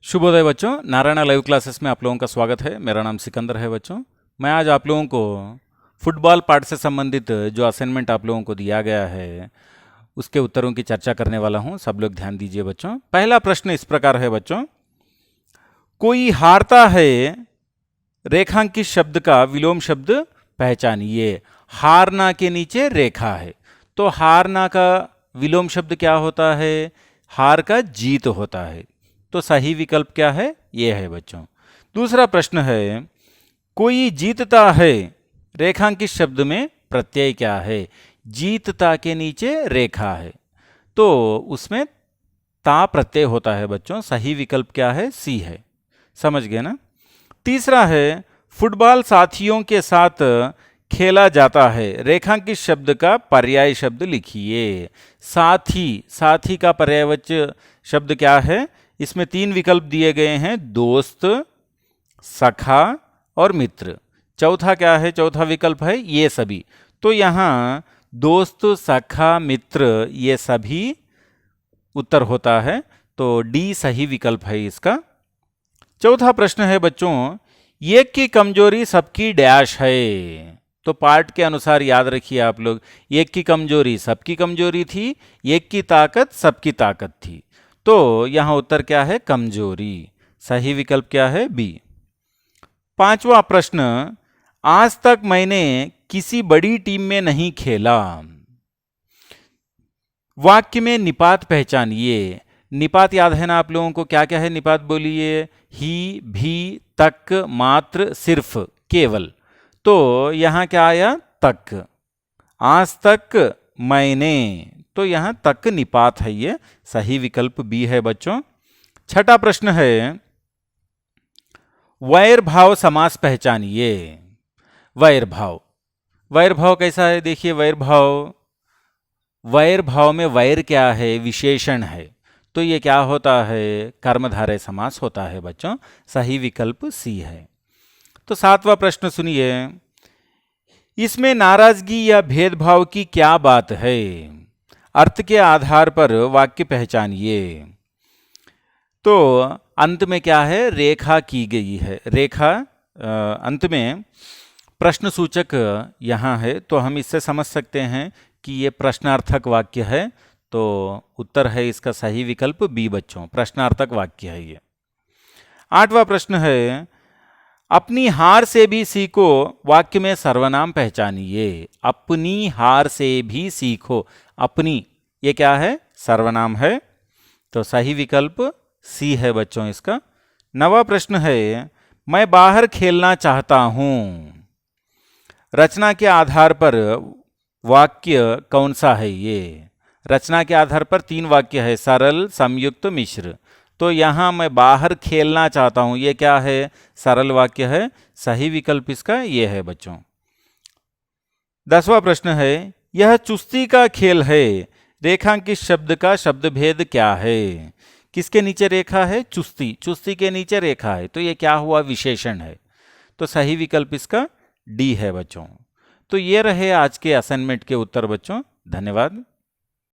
शुभोदय बच्चों, Narayana live classes में आप लोगों का स्वागत है। मेरा नाम सिकंदर है बच्चों। मैं आज आप लोगों को फुटबॉल पार्ट से संबंधित जो असाइनमेंट आप लोगों को दिया गया है उसके उत्तरों की चर्चा करने वाला हूं। सब लोग ध्यान दीजिए बच्चों। पहला प्रश्न इस प्रकार है बच्चों, कोई हारता है रेखांकित शब्द का विलोम शब्द पहचानिए। हारना के नीचे रेखा है, तो हारना का विलोम शब्द क्या होता है? हार का जीत होता है। तो सही विकल्प क्या है? यह है बच्चों। दूसरा प्रश्न है, कोई जीतता है रेखांकित शब्द में प्रत्यय क्या है? जीतता के नीचे रेखा है, तो उसमें ता प्रत्यय होता है बच्चों। सही विकल्प क्या है? सी है। समझ गए ना? तीसरा है, फुटबॉल साथियों के साथ खेला जाता है। रेखांकित शब्द का पर्याय शब्द लिखिए। साथी, साथी का पर्यायवाची शब्द क्या है? इसमें तीन विकल्प दिए गए हैं, दोस्त, सखा और मित्र। चौथा क्या है? चौथा विकल्प है ये सभी। तो यहाँ दोस्त, सखा, मित्र ये सभी उत्तर होता है, तो डी सही विकल्प है इसका। चौथा प्रश्न है बच्चों, एक की कमजोरी सबकी डैश है। तो पार्ट के अनुसार याद रखिए आप लोग, एक की कमजोरी सबकी कमजोरी थी, एक की ताकत सबकी ताकत थी। तो यहां उत्तर क्या है? कमजोरी। सही विकल्प क्या है? बी। पांचवा प्रश्न, आज तक मैंने किसी बड़ी टीम में नहीं खेला। वाक्य में निपात पहचानिए। निपात याद है ना आप लोगों को? क्या क्या है निपात? बोलिए। ही, भी, तक, मात्र, सिर्फ, केवल। तो यहां क्या आया? तक। आज तक मैंने, तो यहां तक निपात है, ये सही विकल्प बी है बच्चों। छठा प्रश्न है, वैर भाव समास पहचानिए। वैर भाव, वैर भाव कैसा है? देखिए, वैर भाव, वैर भाव में वैर क्या है? विशेषण है, तो ये क्या होता है? कर्मधारय समास होता है बच्चों। सही विकल्प सी है। तो सातवां प्रश्न सुनिए, इसमें नाराजगी या भेदभाव की क्या बात है? अर्थ के आधार पर वाक्य पहचानिए। तो अंत में क्या है? रेखा की गई है। रेखा अंत में प्रश्न सूचक यहां है, तो हम इससे समझ सकते हैं कि ये प्रश्नार्थक वाक्य है। तो उत्तर है इसका सही विकल्प बी बच्चों, प्रश्नार्थक वाक्य है ये। आठवां प्रश्न है, अपनी हार से भी सीखो। वाक्य में सर्वनाम पहचानिए। अपनी हार से भी सीखो। अपनी, ये क्या है? सर्वनाम है, तो सही विकल्प सी है बच्चों इसका। नवा प्रश्न है, मैं बाहर खेलना चाहता हूं। रचना के आधार पर वाक्य कौन सा है? ये रचना के आधार पर तीन वाक्य है, सरल, संयुक्त, मिश्र। तो यहां मैं बाहर खेलना चाहता हूं, ये क्या है? सरल वाक्य है। सही विकल्प इसका ये है बच्चों। 10वां प्रश्न है, यह चुस्ती का खेल है। रेखांकित शब्द का शब्द भेद क्या है? किसके नीचे रेखा है? चुस्ती। चुस्ती के नीचे रेखा है, तो ये क्या हुआ? विशेषण है। तो सही विकल्प इसका डी है बच्चों। तो ये रहे आज के असाइनमेंट के उत्तर बच्चों। धन्यवाद।